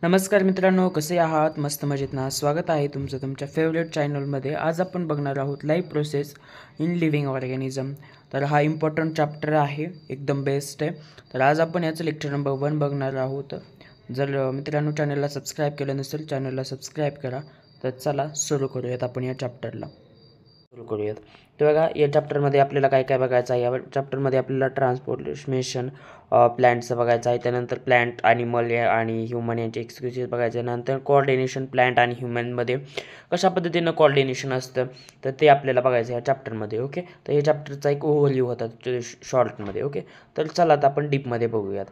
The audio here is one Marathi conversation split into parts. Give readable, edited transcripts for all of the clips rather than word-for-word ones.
नमस्कार मित्रांनो, कसे आहात? मस्त मजेत ना? स्वागत आहे तुमचं तुमच्या फेवरेट चॅनलमध्ये. आज आपण बघणार आहोत life process in living organism. तर हा इम्पॉर्टंट चॅप्टर आहे, एकदम बेस्ट आहे. तर आज आपण याचं लेक्चर नंबर 1 बघणार आहोत. जर मित्रांनो चॅनलला सबस्क्राईब केलं नसेल, चॅनलला सबस्क्राईब करा. तर चला सुरू करूयात आपण या चॅप्टरला. सुरू करूयात. तर बघा, या चॅप्टरमध्ये आपल्याला काय काय बघायचं आहे. या चॅप्टरमध्ये आपल्याला ट्रान्सपोर्टेशन प्लॅन्टचं बघायचं आहे. त्यानंतर प्लॅन्ट, ॲनिमल आणि ह्युमन यांचे एक्सक्युजेस बघायचे. नंतर कोऑर्डिनेशन प्लॅन्ट आणि ह्युमनमध्ये कशा पद्धतीनं कोऑर्डिनेशन असतं तर ते आपल्याला बघायचं आहे या चॅप्टरमध्ये. ओके, तर हे चॅप्टरचा एक ओव्हरव्ह्यू होता शॉर्टमध्ये. ओके, तर चला आता आपण डीपमध्ये बघूयात.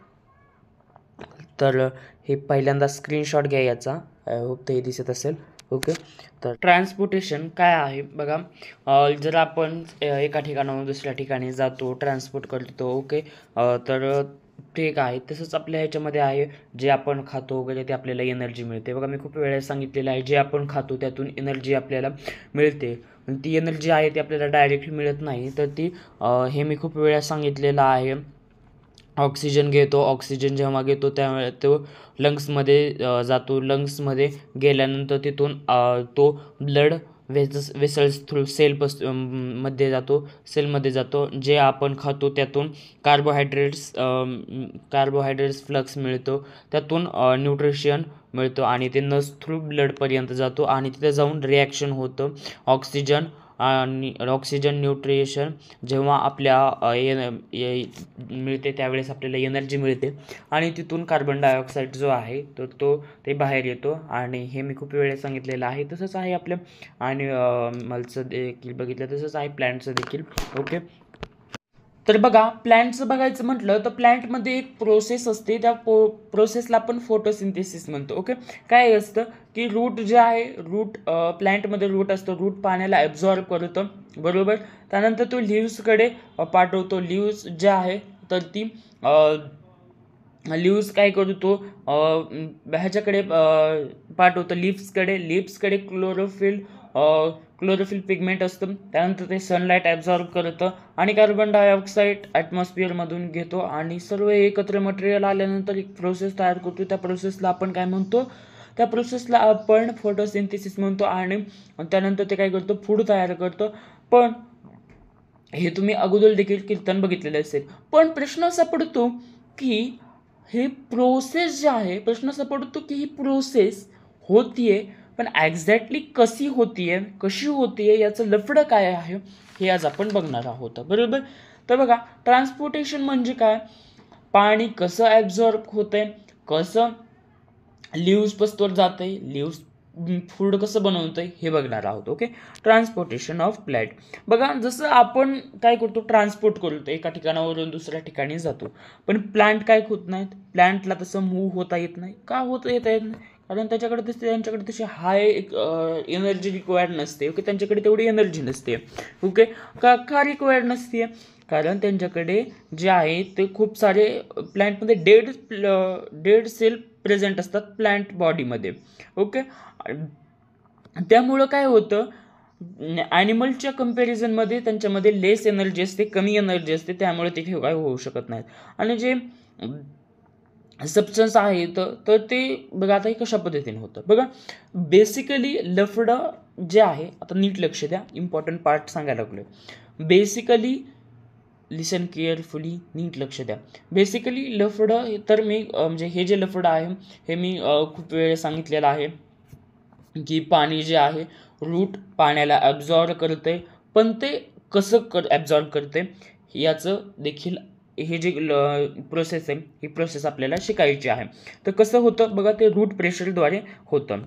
तर हे पहिल्यांदा स्क्रीनशॉट घ्या याचा. आय होप ते दिसत असेल. ओके, तर ट्रान्सपोर्टेशन काय आहे बघा. जर आपण एका ठिकाणाहून दुसऱ्या ठिकाणी जातो, ट्रान्सपोर्ट करतो. ओके, तर ते एक आहे. तसंच आपल्या ह्याच्यामध्ये आहे, जे आपण खातो वगैरे ते आपल्याला एनर्जी मिळते. बघा, मी खूप वेळेस सांगितलेलं आहे, जे आपण खातो त्यातून एनर्जी आपल्याला मिळते. ती एनर्जी आहे ती आपल्याला डायरेक्टली मिळत नाही. तर ती हे मी खूप वेळेस सांगितलेलं आहे. ऑक्सिजन घेतो, ऑक्सिजन जेव्हा घेतो त्यावेळे तो लंग्समध्ये जातो. लंग्समध्ये गेल्यानंतर तिथून तो ब्लड वेसल्स थ्रू मध्ये जातो, सेलमध्ये जातो. जे आपण खातो त्यातून कार्बोहायड्रेट्स फ्लक्स मिळतो, त्यातून न्यूट्रिशन मिळतो आणि ते नस थ्रू ब्लडपर्यंत जातो आणि तिथे जाऊन रिॲक्शन होतं. ऑक्सिजन न्यूट्रिशन जेव्हा आपल्या मिळते त्यावेळेस आपल्याला एनर्जी मिळते आणि तिथून कार्बन डायऑक्साईड जो आहे ते बाहेर येतो. आणि हे मी खूप वेळेस सांगितलेलं आहे. तसंच आहे आपल्या आणि मलचं देखील बघितलं, तसंच आहे प्लॅन्टचं देखील. ओके, तर बघा, प्लॅन्टचं बघायचं म्हटलं तर प्लॅन्टमध्ये एक प्रोसेस असते. त्या प्रोसेसला आपण फोटोसिंथेसिस म्हणतो. ओके, काय असतं की रूट जे आहे, प्लॅन्टमध्ये रूट असतो. रूट पाण्याला ॲब्झॉर्ब करतं, बरोबर. त्यानंतर तो लिव्सकडे पाठवतो. लिव्स जे आहे तर ती लिव्स काय करतो, ह्याच्याकडे पाठवतो लिव्सकडे क्लोरोफिल पिगमेंट असतं. त्यानंतर ते सनलाईट ॲब्झॉर्ब करतं आणि कार्बन डायऑक्साईड ॲटमॉस्फिअरमधून घेतो आणि सर्व एकत्र मटेरियल आल्यानंतर एक प्रोसेस तयार करतो. त्या प्रोसेसला आपण काय म्हणतो, त्या प्रोसेसला आपण फोटोसिंथेसिस म्हणतो. आणि त्यानंतर ते काय करतो, फूड तयार करतो. पण हे तुम्ही अगोदर देखील कीर्तन बघितलेलं असेल. पण प्रश्न असा पडतो की ही प्रोसेस होतीये, पण एक्झॅक्टली कशी होतीये याचं लफडं काय आहे हे आज आपण बघणार आहोत, बरोबर. तर बघा, ट्रान्सपोर्टेशन म्हणजे काय, पाणी कसं ॲब्झॉर्ब होतंय, कसं लिव्स पस्तवर जातंय, लिव्स फूड कसं बनवतंय हे बघणार आहोत. Okay, transportation of plant. बघा, जसं आपण काय करतो, ट्रान्सपोर्ट करतो, एका ठिकाणावरून दुसऱ्या ठिकाणी जातो. पण प्लांट काय होत नाहीत, प्लांटला तसं मूव्ह होता येत नाही. का येता येत नाही, कारण त्यांच्याकडे तशी हाय एनर्जी रिक्वायर्ड नसते. ओके, त्यांच्याकडे तेवढी एनर्जी नसते. ओके, का रिक्वायर्ड नसते, कारण त्यांच्याकडे जे आहे ते खूप सारे प्लॅन्टमध्ये डेड सेल प्रेझेंट असतात प्लॅन्ट बॉडीमध्ये. ओके, त्यामुळं काय होतं, ॲनिमलच्या कम्पॅरिझनमध्ये त्यांच्यामध्ये लेस एनर्जी असते, कमी एनर्जी असते. त्यामुळे ते काय होऊ शकत नाहीत. आणि जे सबस्टन्स आहेत तर ते बघा आता हे कशा पद्धतीने होतं. बघा, बेसिकली लफडं जे आहे, आता नीट लक्ष द्या, इम्पॉर्टंट पार्ट सांगायला लागलोय. बेसिकली लिसन केअरफुली, नीट लक्ष द्या. बेसिकली लफडं तर मी म्हणजे हे जे लफडं आहे हे मी खूप वेळ सांगितलेलं आहे की पाणी जे आहे, रूट पाण्याला ॲब्झॉर्ब करते. पण ते कसं ॲब्झॉर्ब करते याचं देखील हे जे प्रोसेस आहे, ही प्रोसेस आपल्याला शिकायची आहे. तर कसं होतं बघा, ते रूट प्रेशरद्वारे होतं,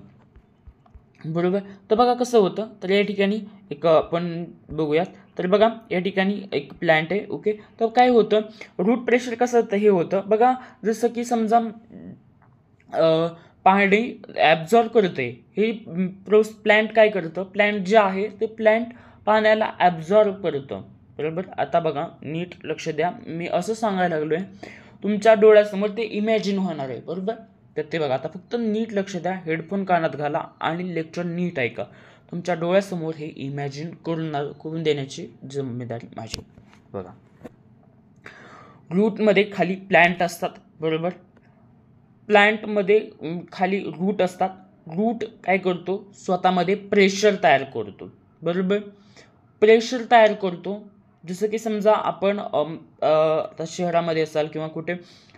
बरोबर. तर बघा कसं होतं, तर या ठिकाणी एक आपण बघूयात. तर बघा, या ठिकाणी एक प्लॅन्ट आहे. ओके, तर काय होतं, रूट प्रेशर कसं होतं, हे होतं बघा, जसं की समजा पाणी ॲब्झॉर्ब करते. हे प्लॅन्ट काय करतं, प्लॅन्ट जे आहे ते प्लॅन्ट पाण्याला ॲब्झॉर्ब करतं, बरोबर. आता बघा, नीट लक्ष द्या, मी असं सांगायला लागलो आहे, तुमच्या डोळ्यासमोर ते इमॅजिन होणार आहे, बरोबर. तर ते बघा, आता फक्त नीट लक्ष द्या, हेडफोन कानात घाला आणि लेक्चर नीट ऐका. तुमच्या डोळ्यासमोर हे इमॅजिन करून देण्याची जिम्मेदारी माझी. बघा, रूटमध्ये खाली प्लॅन्ट असतात, बरोबर. प्लांटमध्ये खाली रूट असतात. रूट काय करतो, स्वतःमध्ये प्रेशर तयार करतो. बरोबर, प्रेशर तयार करतो. जसं की समजा आपण आता शहरामध्ये असाल किंवा कुठे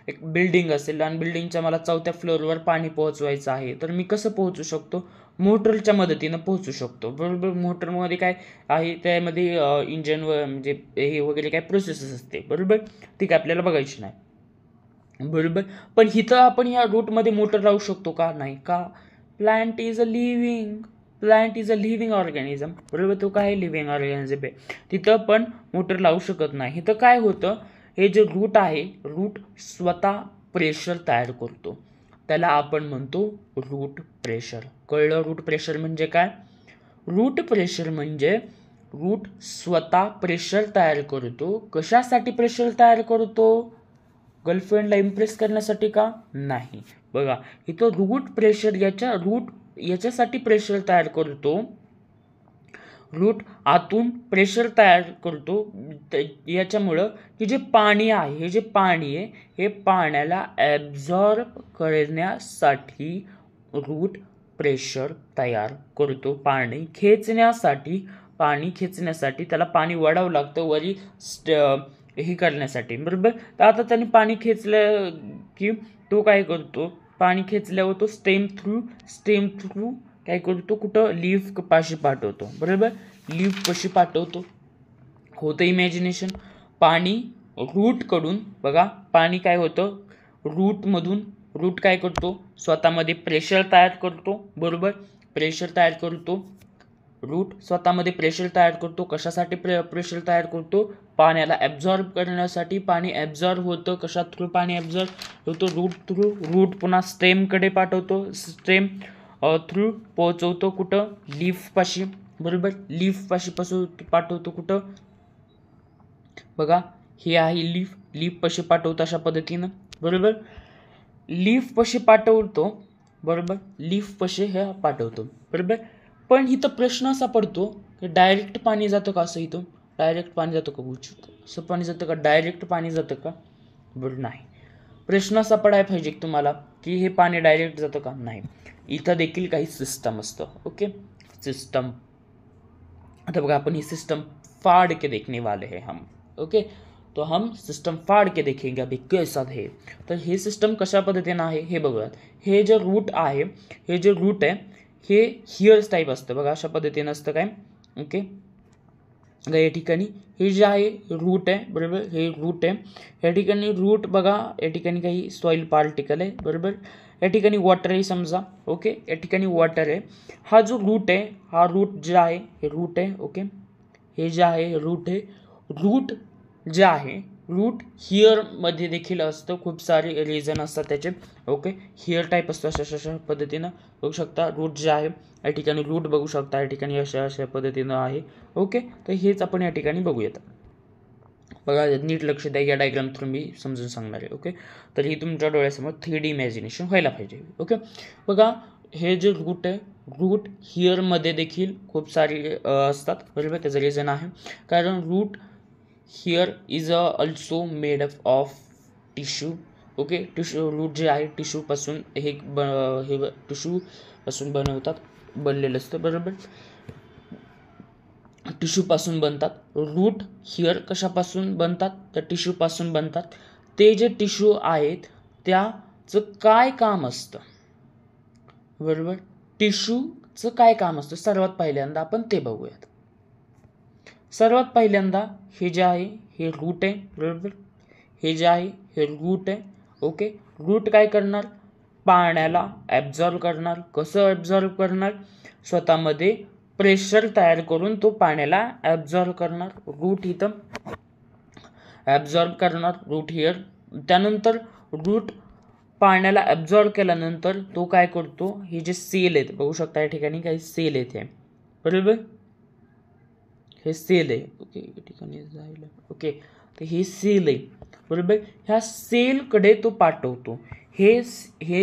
एक बिल्डिंग असेल आणि बिल्डिंगच्या मला 4थ्या फ्लोअरवर पाणी पोहोचवायचं आहे, तर मी कसं पोहोचू शकतो, मोटरच्या मदतीनं पोहोचू शकतो. बरोबर, मोटरमध्ये काय आहे, त्यामध्ये इंजन म्हणजे हे वगैरे काय प्रोसेस असते. बरोबर, ती काय आपल्याला बघायची नाही. बरोबर, पण इथं आपण ह्या रूटमध्ये मोटर लावू शकतो का, नाही का. Plant is a living organism. बरोबर, तो काय लिव्हिंग ऑर्गॅनिझम आहे, तिथं पण मोटर लावू शकत नाही. इथं काय होतं, हे जे रूट आहे, रूट स्वतः प्रेशर तयार करतो, त्याला आपण म्हणतो रूट प्रेशर. कळलं, रूट प्रेशर म्हणजे काय. रूट प्रेशर म्हणजे रूट स्वतः प्रेशर तयार करतो. कशासाठी प्रेशर तयार करतो, गर्लफ्रेंडला इम्प्रेस करण्यासाठी का, नाही. बघा इथं रूट प्रेशर याच्यासाठी प्रेशर तयार करतो. रूट आतून प्रेशर तयार करतो याच्यामुळं की जे पाणी आहे, हे पाण्याला ॲब्झॉर्ब करण्यासाठी रूट प्रेशर तयार करतो. पाणी खेचण्यासाठी त्याला पाणी वळावं लागतं वरी हे करण्यासाठी. बरोबर, तर आता त्याने पाणी खेचलं की तो काय करतो, पाणी खेचल्यावर तो स्टेम थ्रू काय करतो, कुठं लीफ पाशी पाठवतो. बरोबर, लीफ पाशी पाठवतो. होतं इमॅजिनेशन. पाणी रूटकडून बघा, पाणी काय होतं, रूट काय करतो, स्वतःमध्ये प्रेशर तयार करतो. बरोबर, प्रेशर तयार करतो. रूट स्वतःमध्ये प्रेशर तयार करतो. कशासाठी प्रेशर तयार करतो, पाण्याला ॲब्झॉर्ब करण्यासाठी. पाणी ॲब्झॉर्ब होतं, कशा थ्रू पाणी ॲब्झॉर्ब होतो, रूट थ्रू. रूट पुन्हा स्टेमकडे पाठवतो, स्टेम थ्रू पोहोचवतो कुठं, लीफ पाशी. बरोबर, लीफ पाशी पाठवतो कुठं, बघा हे आहे लीफ पाशी पाठवतो अशा पद्धतीनं. बरोबर, लीफ पाशी पाठवतो. बरोबर, लीफ पाशी हे पाठवतो. बरोबर, पण इथं प्रश्न असा पडतो की डायरेक्ट पाणी जातं का, असं इथं डायरेक्ट पाणी जातं का, असं पाणी जातं का, डायरेक्ट पाणी जातं का. बरं, नाही. प्रश्न असा पडायला पाहिजे तुम्हाला की हे पाणी डायरेक्ट जातं का, नाही. इथं देखील काही सिस्टम असतं. Okay, system. आता बघा, आपण ही सिस्टम फाड़ के देखने वाले हैं हम. ओके, तो हम सिस्टम फाड़ के देखेंगे अभी कैसा है. तर हे सिस्टम कशा पद्धतीनं आहे हे बघूयात. हे जे रूट आहे, हे हिअर्स टाईप असतं. बघा अशा पद्धतीनं असतं काय. ओके, या ठिकाणी हे जे आहे रूट आहे. बरोबर, हे रूट आहे. या ठिकाणी रूट बघा, या ठिकाणी काही सॉईल पार्टिकल आहे. बरोबर, या ठिकाणी वॉटर आहे समजा. ओके, या ठिकाणी वॉटर आहे. हा जो रूट आहे, हा रूट जे आहे हे रूट आहे. ओके, हे जे आहे हे रूट आहे. रूट जे आहे, रूट हिअरमध्ये देखील असतं. खूप सारे रिझन असतात त्याचे. ओके, हिअर टाईप असतो अशा पद्धतीनं बघू शकता. रूट जे आहे या ठिकाणी रूट बघू शकता, या ठिकाणी अशा पद्धतीनं आहे. ओके, तर हेच आपण या ठिकाणी बघूयात. बघा नीट लक्ष द्या, या डायग्राम थ्रू मी समजून सांगणार आहे. ओके, तर ही तुमच्या डोळ्यासमोर 3D इमॅजिनेशन व्हायला पाहिजे. ओके, बघा हे जे रूट आहे, रूट हिअरमध्ये देखील खूप सारे असतात. बरोबर, त्याचं रिझन आहे कारण root here is also made up of tissue. Okay, tissue root जे आहे टिश्यूपासून हे टिश्यूपासून बनलेलं असतं. बरोबर, टिश्यूपासून बनतात. रूट हिअर कशापासून बनतात, तर टिश्यूपासून बनतात. ते जे टिश्यू आहेत त्याचं काय काम असतं. बरोबर, टिश्यूचं काय काम असतं, सर्वात पहिल्यांदा आपण ते बघूयात. सर्वात पहिल्यांदा हे जे आहे हे रूट आहे. बरोबर, हे जे आहे हे रूट आहे. ओके, रूट काय करणार, पाण्याला ॲब्झॉर्ब करणार. कसं ॲब्झॉर्ब करणार, स्वतःमध्ये प्रेशर तयार करून तो पाण्याला ॲब्झॉर्ब करणार. रूट इथं ॲब्झॉर्ब करणार, रूट हिअर. त्यानंतर रूट पाण्याला ॲब्झॉर्ब केल्यानंतर तो काय करतो, हे जे सेल आहेत बघू शकता, या ठिकाणी काही सेल आहेत. बरोबर, हे सेल आहे. ओके, या ठिकाणी जायला. ओके, तर हे सेल आहे. बरोबर, ह्या सेलकडे तो पाठवतो. हे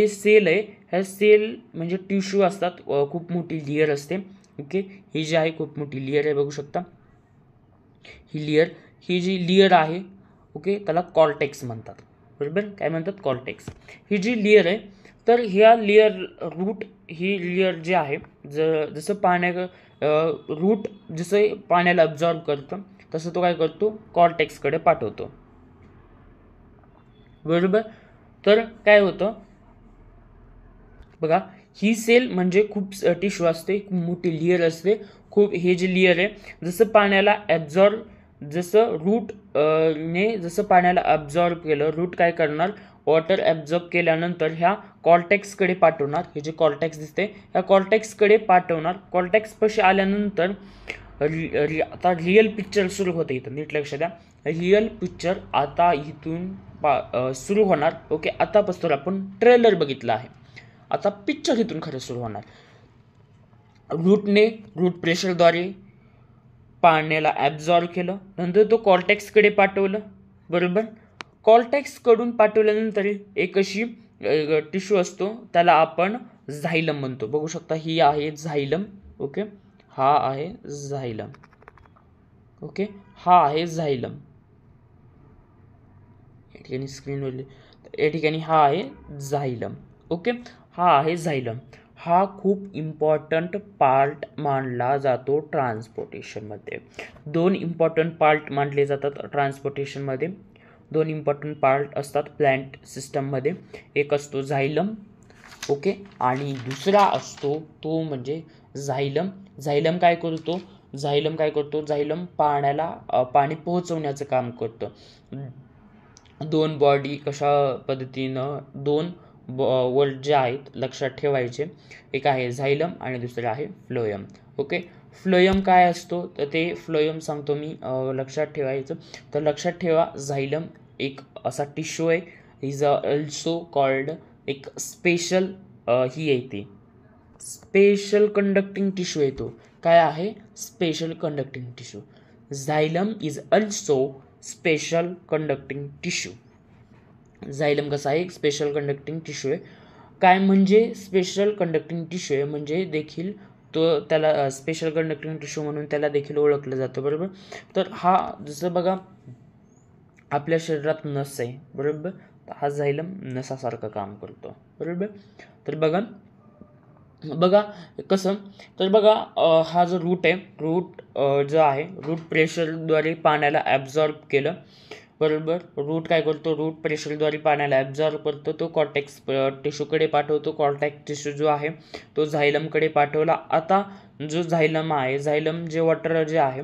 सेल आहे. ह्या सेल म्हणजे टिश्यू असतात, खूप मोठी लेयर असते. ओके, ही जी आहे खूप मोठी लेयर आहे बघू शकता. ही जी लेयर आहे, ओके, त्याला कॉर्टेक्स म्हणतात. बरोबर, काय म्हणतात, कॉर्टेक्स. ही जी लेयर आहे तर ह्या लेअर रूट ही लेअर जे आहे जसं रूट जसं पाण्याला अब्झॉर्ब करतं तसं तो काय करतो कॉर्टेक्सकडे पाठवतो, बरोबर. तर काय होतं बघा, ही सेल म्हणजे खूप टिश्यू असते, खूप मोठी लेअर असते. खूप हे जे लेअर आहे जसं पाण्याला जसं रूट ने जसं पाण्याला ॲब्झॉर्ब केलं, रूट काय करणार वॉटर ॲब्झॉर्ब केल्यानंतर ह्या कॉर्टेक्सकडे पाठवणार. हे जे कॉर्टेक्स दिसते ह्या कॉर्टेक्सकडे पाठवणार. कॉर्टेक्स पाशी आल्यानंतर आता रिअल पिक्चर सुरू होते. इथं नीट लक्ष द्या, रिअल पिक्चर आता इथून सुरू होणार. ओके, आतापासून आपण ट्रेलर बघितला आहे, आता पिक्चर इथून खरं सुरू होणार. रूट प्रेशरद्वारे पाण्याला ॲब्झॉर्ब केलं, नंतर तो कॉर्टेक्सकडे पाठवलं, बरोबर. कॉर्टेक्सकडून पाठवल्यानंतर एक अशी टिश्यू असतो त्याला आपण झायलम म्हणतो. बघू शकता ही आहे झायलम. ओके, हा आहे झायलम. ओके, हा आहे झायलम. या ठिकाणी स्क्रीनवर या ठिकाणी हा आहे झायलम. ओके, हा आहे झायलम. हा खूप इम्पॉर्टंट पार्ट मानला जातो ट्रान्सपोर्टेशनमध्ये. दोन इम्पॉर्टंट पार्ट मानले जातात ट्रान्सपोर्टेशनमध्ये. दोन इम्पॉर्टंट पार्ट असतात प्लॅन्ट सिस्टममध्ये. एक असतो झायलम, ओके, आणि दुसरा असतो तो म्हणजे झायलम. झायलम काय करतो झायलम पाणी पोहोचवण्याचं काम करतं. दोन बॉडी कशा पद्धतीनं दोन वर्ड जे आहेत लक्षात ठेवायचे, एक आहे झायलम आणि दुसरं आहे फ्लोयम. ओके, फ्लोयम काय असतो तर ते फ्लोयम सांगतो मी, लक्षात ठेवायचं. तर लक्षात ठेवा, झायलम एक असा टिश्यू आहे, इज ऑल्सो कॉल्ड एक स्पेशल ही आहे ती स्पेशल कंडक्टिंग टिश्यू आहे. तो काय आहे special conducting tissue. झायलम is also special conducting tissue. झायलम कसा आहे एक स्पेशल कंडक्टिंग टिश्यू आहे. काय म्हणजे स्पेशल कंडक्टिंग टिश्यू आहे म्हणजे देखील तो त्याला स्पेशल कंडक्टिंग टिश्यू म्हणून त्याला देखील ओळखलं जातं, बरोबर. तर हा जसं बघा आपल्या शरीरात नस आहे, बरोबर, हा झायलम नसासारखं काम करतो, बरोबर. तर बघा कसं, तर बघा हा जो रूट आहे, जो आहे रूट प्रेशरद्वारे पाण्याला ॲब्झॉर्ब केलं, बरोबर. रूट काय करतो, रूट प्रेशरद्वारे पाण्याला ॲब्झॉर्ब करतो, तो कॉर्टेक्स टिश्यूकडे पाठवतो. कॉर्टेक्स टिश्यू जो आहे तो झायलमकडे पाठवला. आता जो झायलम आहे, झायलम जे वॉटर जे आहे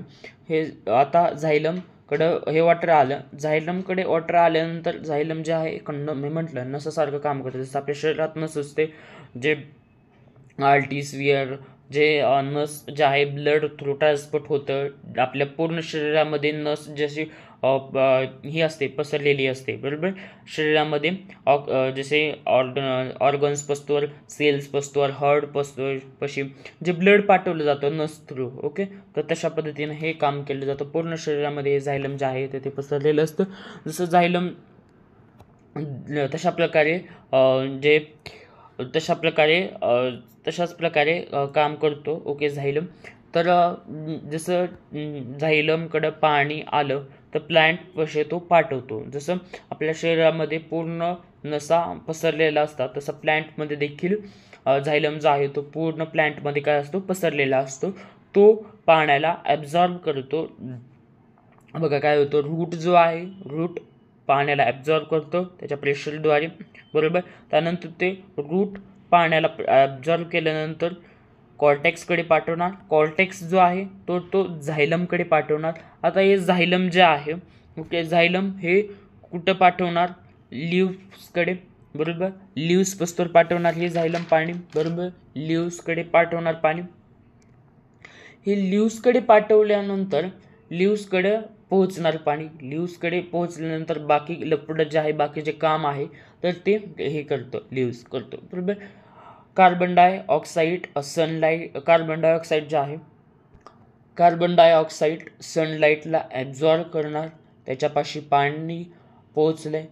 हे आता झायलमकडं हे वॉटर आलं, झायलमकडे वॉटर आल्यानंतर झायलम जे आहे मी म्हटलं नसासारखं काम करतं. जसं आपल्या शरीरात नस असते, जे आर्टिस्वियर जे नस जे आहे ब्लड थ्रू ट्रान्सपोर्ट होतं आपल्या पूर्ण शरीरामध्ये. नस जशी ही असते पसरलेली असते, बरोबर. शरीरामध्ये जसे ऑर्गन्स पसतोवर, सेल्स पसतोवर, हार्ट पसतोवर पशी जे ब्लड पाठवलं जातं नस थ्रू. ओके, तर तशा पद्धतीने हे काम केलं जातं. पूर्ण शरीरामध्ये झायलम जे आहे ते पसरलेलं असतं. जसं झायलम तशाच प्रकारे काम करतो. ओके, झायलम. तर जसं झायलमकडं पाणी आलं तर प्लॅन्ट पशी तो पाठवतो. जसं आपल्या शरीरामध्ये पूर्ण नसा पसरलेला असतात तसं प्लॅन्टमध्ये देखील झायलम जो आहे तो पूर्ण प्लॅन्टमध्ये काय असतो पसरलेला असतो. तो पाण्याला ॲब्झॉर्ब करतो. बघा काय होतं, रूट जो आहे रूट पाण्याला ॲब्झॉर्ब करतो त्याच्या प्रेशरद्वारे, बरोबर. त्यानंतर ते रूट पाण्याला ॲब्झॉर्ब केल्यानंतर कॉर्टेक्सकडे पाठवणार. कॉर्टेक्स जो आहे तो झायलमकडे पाठवणार. आता हे झायलम जे आहे, ओके, झायलम हे कुठं पाठवणार लिव्सकडे, बरोबर. लिव्सपासून पाठवणार हे झायलम पाणी, बरोबर. लिव्सकडे पाठवणार पाणी. हे लिव्सकडे पाठवल्यानंतर लिव्सकडे पोहोचणार पाणी. लिव्सकडे पोहोचल्यानंतर बाकी लपड जे आहे बाकीचे काम आहे तर ते हे करतं लिव्स करतो, बरोबर. कार्बन डायऑक्साईड जे आहे कार्बन डायऑक्साईड सनलाईटला ॲब्झॉर्ब करणार. त्याच्यापाशी पाणी पोहोचलंय.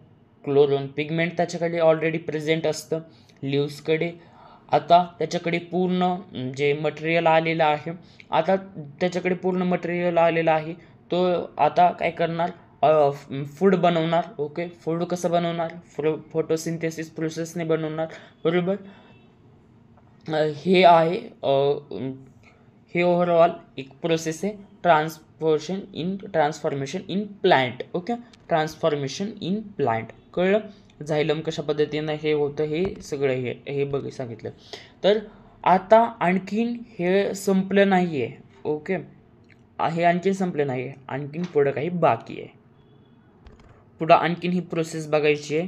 क्लोरोन पिगमेंट त्याच्याकडे ऑलरेडी प्रेझेंट असतं लिव्सकडे. आता त्याच्याकडे पूर्ण जे मटेरियल आलेलं आहे, आता त्याच्याकडे पूर्ण मटेरियल आलेलं आहे तो आता काय करणार फूड बनवणार. ओके, फूड कसं बनवणार, फोटोसिंथेसिस प्रोसेसने बनवणार. बरोबर, हे आहे हे ओव्हरऑल एक प्रोसेस आहे transformation in plant. Okay, transformation in plant कळलं. झायलम कशा पद्धतीनं हे होतं हे सगळं हे सांगितलं. तर आता आणखीन हे संपलं नाही आहे. ओके, हे आणखीन संपलं नाही आहे, आणखीन पुढं काही बाकी आहे. पुढं आणखीन ही प्रोसेस बघायची आहे.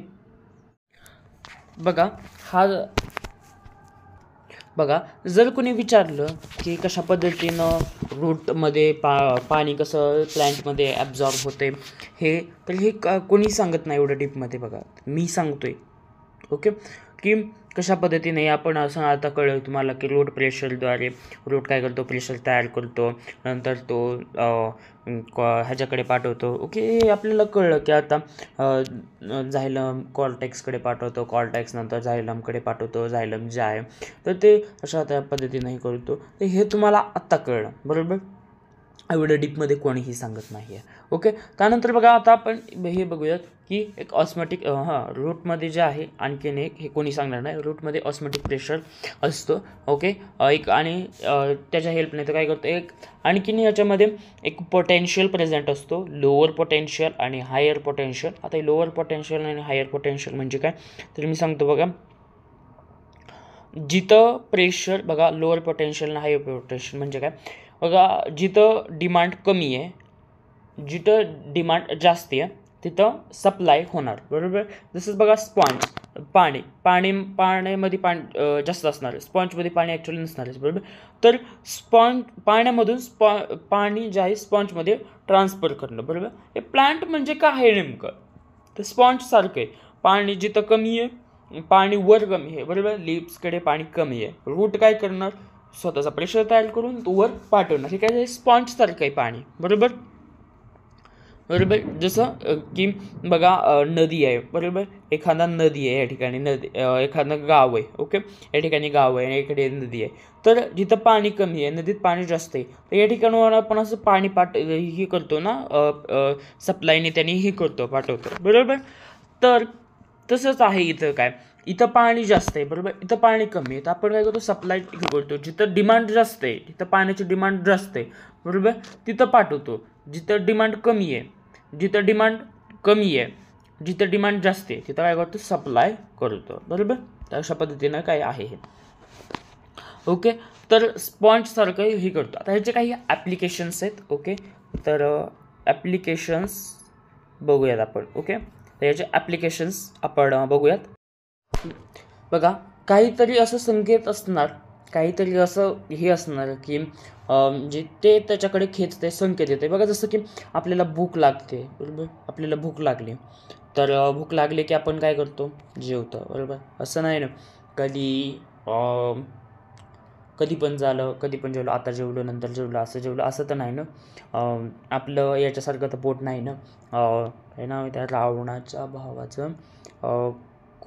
बघा, जर कोणी विचारलं की कशा पद्धतीनं रूटमध्ये पाणी कसं प्लॅन्टमध्ये ॲब्झॉर्ब होते हे, तर हे कोणी सांगत नाही एवढं डीपमध्ये. बघा, मी सांगतोय. ओके, की कशा पद्धतीने आपण असं आता कळलं तुम्हाला की रूट प्रेशरद्वारे रूट काय करतो, प्रेशर तयार करतो, नंतर तो ह्याच्याकडे पाठवतो. ओके, हे आपल्याला कळलं की आता झायलम कॉर्टेक्सकडे पाठवतो, कॉर्टेक्स नंतर झायलमकडे पाठवतो, झायलम जे आहे तर ते अशा त्या पद्धतीने हे करतो. तर हे तुम्हाला आत्ता कळलं. बरोबर, एवढं डीपमध्ये कोणीही सांगत नाही आहे. ओके, त्यानंतर बघा आता आपण हे बघूयात की एक ऑस्मॅटिक रूटमध्ये जे आहे आणखीन एक हे कोणी सांगणार नाही. रूटमध्ये ऑस्मॅटिक प्रेशर असतो. ओके, एक आणि त्याच्या हेल्पने तर काय करतो, एक आणखीन याच्यामध्ये एक पोटेन्शियल प्रेझेंट असतो, लोअर पोटेन्शियल आणि हायर पोटेन्शियल. आता लोअर पोटेन्शियल आणि हायर पोटेन्शियल म्हणजे काय तर मी सांगतो. बघा, जिथं प्रेशर बघा लोअर पोटेन्शियल आणि हायर पोटेन्शियल म्हणजे काय बघा, जिथं डिमांड कमी आहे, जिथं डिमांड जास्त आहे तिथं सप्लाय होणार. बरोबर, जसंच बघा स्पॉन्ज पाण्यामध्ये पाणी जास्त असणार, स्पॉन्जमध्ये पाणी ॲक्च्युअली नसणारच. बरोबर, तर पाण्यामधून पाणी जे आहे स्पॉन्जमध्ये ट्रान्सफर करणं. बरोबर, हे प्लांट म्हणजे काय आहे नेमकं तर स्पॉन्जसारखं आहे. पाणी जिथं कमी आहे, पाणी वर कमी आहे. बरोबर, लिप्सकडे पाणी कमी आहे, रूट काय करणार, स्वतःचा प्रेशर तयार करून तो वर पाठवणार. हे काय स्पॉन्जसारखं आहे पाणी. बरोबर, जसं की बघा नदी आहे. बरोबर, एखादा नदी आहे या ठिकाणी, एखादं गाव आहे. ओके, या ठिकाणी गाव आहे आणि इकडे नदी आहे. तर जिथं पाणी कमी आहे, नदीत पाणी जास्त आहे, तर या ठिकाणी आपण असं पाणी हे करतो ना, सप्लायने त्यांनी हे पाठवतो. बरोबर, तर तसंच आहे इथं काय, इथं पाणी जास्त आहे. बरोबर, इथं पाणी कमी आहे, तर आपण काय करतो सप्लाय हे करतो. जिथं डिमांड जास्त आहे, जिथं पाण्याची डिमांड जास्त आहे, बरोबर, तिथं पाठवतो. जिथं डिमांड कमी आहे, जिथं डिमांड जास्त आहे तिथं काय करतो सप्लाय करतो. बरोबर, तर अशा पद्धतीनं काय आहे हे. ओके, तर स्पॉन्जसारखं हे करतो. आता ह्याचे काही ॲप्लिकेशन्स आहेत. ओके, तर ॲप्लिकेशन्स बघूयात आपण. ओके, तर याचे ॲप्लिकेशन्स आपण बघूयात. बघा, काहीतरी असं संकेत असणार, काहीतरी असं हे असणार की म्हणजे ते त्याच्याकडे खेचते, संकेत येते. बघा, जसं की आपल्याला भूक लागते. बरोबर, आपल्याला भूक लागली तर भूक लागली की आपण काय करतो, जेवतो. बरोबर, असं नाही ना कधी पण झालं, कधी पण जेवलं, आता जेवलं नंतर जेवलं असं तर नाही ना. आपलं याच्यासारखं तर पोट नाही ना. हे नाव त्या रावणाच्या भावाचं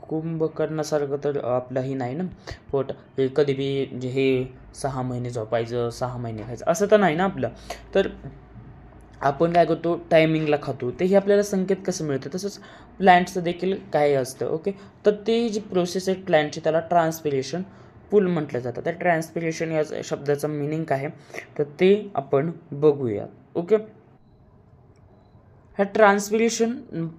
कुंभकर्णासारखं तर आपलंही नाही ना पोट. हे कधी बी म्हणजे हे 6 महिने झोपायचं, 6 महिने खायचं असं तर नाही ना आपलं. तर आपण काय करतो, टायमिंगला खातो. ते हे आपल्याला संकेत कसं मिळतं, तसंच प्लॅन्टचं देखील काय असतं. ओके, तर ते जी प्रोसेस आहे प्लॅन्टची त्याला ट्रान्सपिरेशन पूल म्हटलं जातं. त्या ट्रान्सपिरेशन या शब्दाचं मिनिंग काय आहे तर ते आपण बघूया. ओके, ह्या ट्रान्सपिरेशन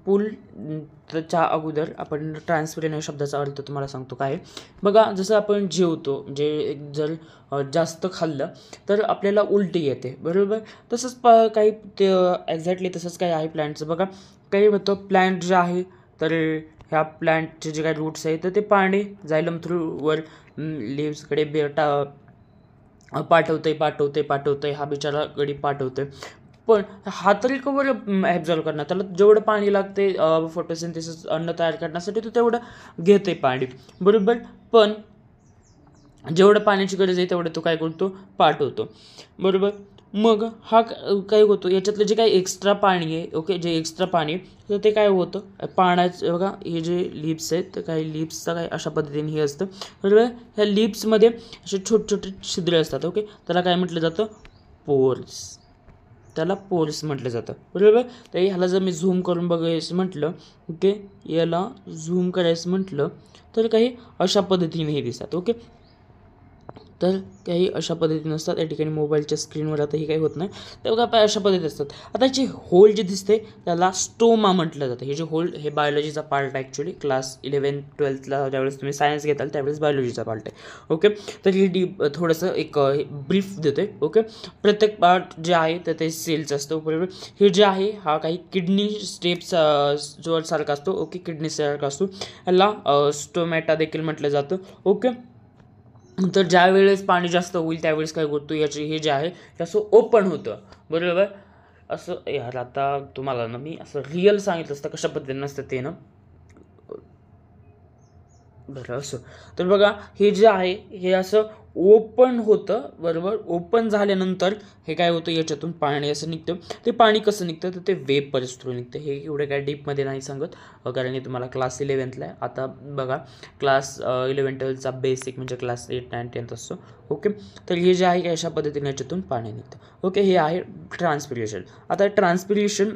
पूलच्या अगोदर आपण ट्रान्सपिरेशन या शब्दाचा अर्थ तुम्हाला सांगतो काय. बघा, जसं आपण जेवतो म्हणजे जर जास्त खाल्लं तर आपल्याला उलटी येते. बरोबर, तसंच काही ते एक्झॅक्टली तसंच काय आहे प्लॅन्टचं. बघा, काही होतं प्लॅन्ट जे आहे तर ह्या प्लॅन्टचे जे काही रूट्स आहेत तर ते पाणी झायलम थ्रूवर लिव्सकडे पाठवतंय हा बिचारा गडी पाठवतोय. पण हा तरी कवर ॲब्झॉर्व करणार, त्याला जेवढं पाणी लागते फोटोसिंथेसिस अन्न तयार करण्यासाठी तो तेवढं घेते पाणी. बरोबर, पण जेवढं पाण्याची गरज आहे तेवढं तो काय करतो, पाठवतो. बरोबर, मग हा काय होतो, याच्यातलं जे काही एक्स्ट्रा पाणी आहे, ओके, जे एक्स्ट्रा पाणी तर ते काय होतं पाण्याचं. बघा, हे जे लिप्स आहेत तर काही लिप्सचं काय अशा पद्धतीने हे असतं. बरोबर, ह्या लिप्समध्ये असे छोटे छोटे छिद्र असतात. ओके, त्याला काय म्हटलं जातं, पोर्स. त्याला पोर्स म्हटलं जातं, बरोबर. तर ह्याला जर मी झूम करून बघायचं म्हटलं, ओके, याला झूम करायचं म्हटलं तर काही अशा पद्धतीने हे दिसतात, ओके. तर काही अशा पद्धतीने असतात. या ठिकाणी मोबाईलच्या स्क्रीनवर आता हे काही होत नाही, तेव्हा काय अशा पद्धती असतात. आता जी होल जे दिसते त्याला स्टोमा म्हटलं जातं. हे जे होल हे बायोलॉजीचा पार्ट आहे ॲक्च्युली. क्लास 11-12ला ज्यावेळेस तुम्ही सायन्स घेताल त्यावेळेस बायोलॉजीचा पार्ट आहे, ओके. तर ही थोडंसं एक ब्रीफ देतोय, ओके. प्रत्येक पार्ट जे आहे तर ते सेल्स असतं, बरोबर. हे जे आहे हा काही किडनी स्टेप्स जो सारखा असतो, ओके, किडनी सारखा असतो. याला स्टोमॅटा देखील म्हटलं जातं, ओके. तर ज्या वेळेस पाणी जास्त होईल त्यावेळेस काय करतो, याचे हे जे आहे ते असं ओपन होतं, बरोबर. असं यार आता तुम्हाला ना मी असं रिअल सांगितलं असतं कशा पद्धतीने नसतं ते ना, बरं असं. तर बघा हे जे आहे हे असं ओपन होतं, बरोबर. ओपन झाल्यानंतर हे काय होतं, याच्यातून पाणी असं निघतं. ते पाणी कसं निघतं तर ते वेपर्स थ्रू निघतं. हे एवढं काय डीपमध्ये नाही सांगत, कारण हे तुम्हाला क्लास 11ला आहे. आता बघा क्लास 11-12चा बेसिक म्हणजे क्लास 8, 9, 10 असतो, ओके. तर हे जे आहे अशा पद्धतीने याच्यातून पाणी निघतं, ओके. हे आहे ट्रान्सपिरेशन. आता ट्रान्सपिरेशन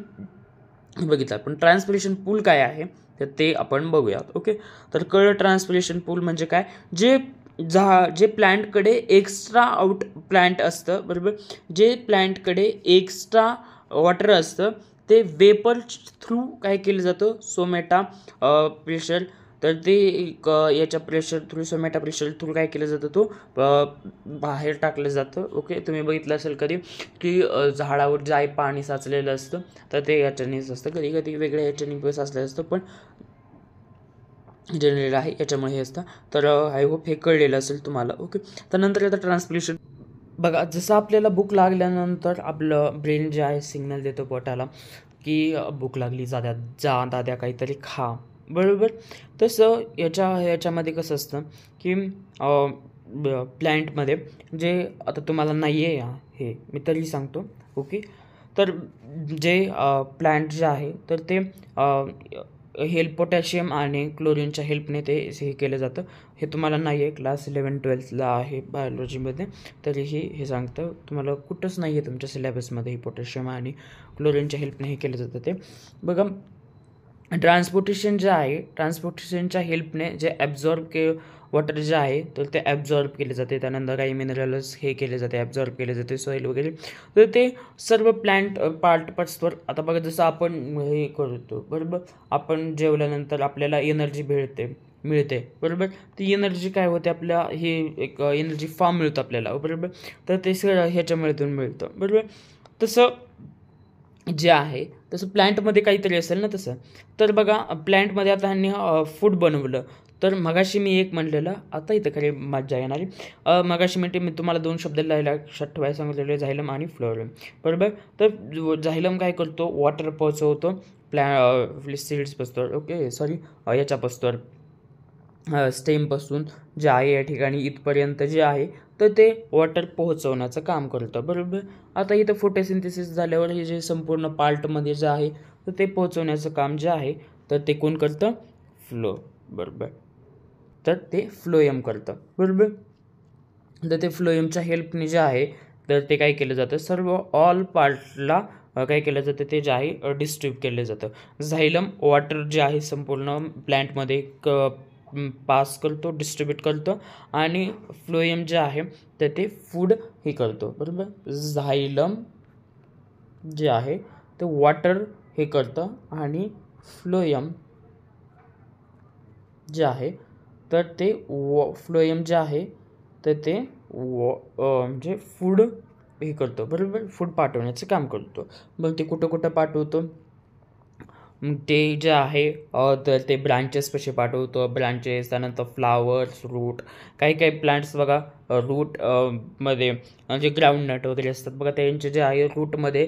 बघितलं पण ट्रान्सपिरेशन पूल काय आहे तर ते आपण बघूयात, ओके. तर कळलं ट्रान्सपिरेशन पूल म्हणजे काय, जे प्लॅन्टकडे एक्स्ट्रा आउट प्लॅन्ट असतं, बरोबर. जे प्लॅन्टकडे एक्स्ट्रा वॉटर असतं ते वेपर थ्रू काय केलं जातं, सोमॅटा प्रेशर. तर ते याच्या प्रेशर थ्रू, सोमॅटा प्रेशर थ्रू काय केलं जातं, तो बाहेर टाकलं जातं, ओके. तुम्ही बघितलं असेल कधी की झाडावर जे आहे पाणी साचलेलं असतं तर ते याच्यानेच असतं, कधी कधी वेगळ्या याच्याने साचलेलं असतं, पण जनरेट आहे याच्यामुळे हे असतं. तर आय होप हे कळलेलं असेल तुम्हाला, ओके. त्यानंतर आता ट्रान्सपिरेशन बघा, जसं आपल्याला भूक लागल्यानंतर आपलं ब्रेन जे आहे सिग्नल देतो पोटाला की भूक लागली, जा दाद्या काहीतरी खा, बरोबर. तसं याच्यामध्ये कसं असतं की प्लॅन्टमध्ये जे आता तुम्हाला नाही आहे हे मी तरी सांगतो, ओके. तर जे प्लॅन्ट जे आहे तर ते पोटॅशियम आणि क्लोरीनच्या हेल्पने ते हे केलं जातं. हे तुम्हाला नाही आहे, क्लास 11-12ला आहे बायोलॉजीमध्ये, तरीही हे सांगतं. तुम्हाला कुठंच नाही आहे तुमच्या सिलेबसमध्ये हे पोटॅशियम आणि क्लोरीनच्या हेल्पने हे केलं जातं. ते बघा ट्रान्सपोर्टेशन जे आहे, ट्रान्सपोर्टेशनच्या हेल्पने जे वॉटर जे आहे तर ते ॲब्झॉर्ब केले जाते. त्यानंतर काही मिनरल्स हे केले जाते, ॲब्झॉर्ब केले जाते, सॉईल वगैरे. तर ते सर्व प्लॅन्ट पार्ट्सवर आता बघा जसं आपण हे करतो, बरोबर. आपण जेवल्यानंतर आपल्याला एनर्जी मिळते, बरोबर. ती एनर्जी काय होते, आपल्या हे एक एनर्जी फॉर्म मिळतो आपल्याला, बरोबर. तर ते सगळं ह्याच्यामुळे मिळतं, बरोबर. तसं जे आहे तसं प्लॅन्टमध्ये काहीतरी असेल ना तसं. तर बघा प्लॅन्टमध्ये आता ह्यांनी फूड बनवलं. तर मगाशी मी एक म्हणलेलं, आता इथं खरी मजा येणारी. मगाशी मी तुम्हाला 2 शब्द लक्षात ठेवायला सांगितलेले, झायलम आणि फ्लोएम, बरोबर. तर झायलम काय करतो, वॉटर पोहोचवतो सीड्सपासून, ओके, सॉरी याच्यापासून स्टेमपासून जे आहे या ठिकाणी इथपर्यंत जे आहे तर ते वॉटर पोहोचवण्याचं काम करतं, बरोबर. आता इथं फोटोसिंथेसिस झाल्यावर हे जे संपूर्ण पार्टमध्ये जे आहे तर ते पोहोचवण्याचं काम जे आहे तर ते कोण करतं, बरोबर. तर ते फ्लोएम करतं, बरोबर. तर ते फ्लोएमच्या हेल्पने जे आहे तर ते काय केलं जातं, सर्व ऑल पार्टला काय केलं जातं ते जे आहे डिस्ट्रीब्यूट केलं जातं. झायलम वॉटर जे आहे संपूर्ण प्लॅन्टमध्ये पास करतो, डिस्ट्रीब्यूट करतो, आणि फ्लोएम जे आहे तर ते फूड हे करतो, बरोबर. झायलम जे आहे ते वॉटर हे करतं आणि फ्लोएम जे आहे तर ते फ्लोएम जे आहे तर ते म्हणजे फूड हे करतो, बरोबर. फूड पाठवण्याचं काम करतो. मग ते कुठं कुठं पाठवतो, ते जे आहे तर ते ब्रांचेस कसे पाठवतो, ब्रांचेस, त्यानंतर फ्लावर्स, रूट. काही काही प्लांट्स बघा रूट मध्ये म्हणजे ग्राउंडनट वगैरे असतात बघा, त्यांचे जे आहे रूटमध्ये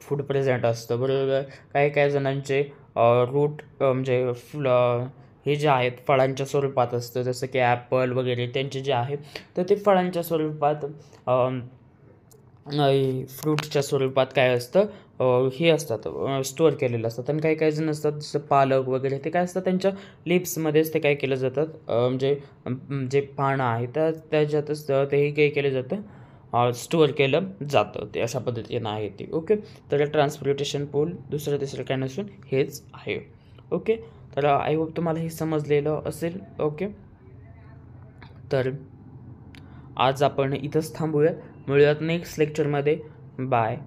फूड प्रेझेंट असतं, बरोबर. काही काही जणांचे रूट म्हणजे हे जे आहेत फळांच्या स्वरूपात असतं, जसं की ॲपल वगैरे. त्यांचे जे आहे तर ते फळांच्या स्वरूपात फ्रूटच्या स्वरूपात काय असतं हे असतात, स्टोअर केलेलं असतात. आणि काही काही जण असतात जसं पालक वगैरे, ते काय असतात त्यांच्या लिप्समध्येच ते काय केलं जातात, म्हणजे जे पानं आहे तर त्याच्यातच ते काही केलं जातं स्टोअर केलं जातं, ते अशा पद्धतीनं आहे ते. ओके, तर ट्रान्सपोर्टेशन पूल दुसरं तिसरं काय नसून हेच आहे. ओके, तर आय होप तुम्हाला हे समजलेलं असेल. ओके, तर आज आपण इथंच थांबूयात. मिळूयात नेक्स्ट लेक्चरमध्ये. बाय.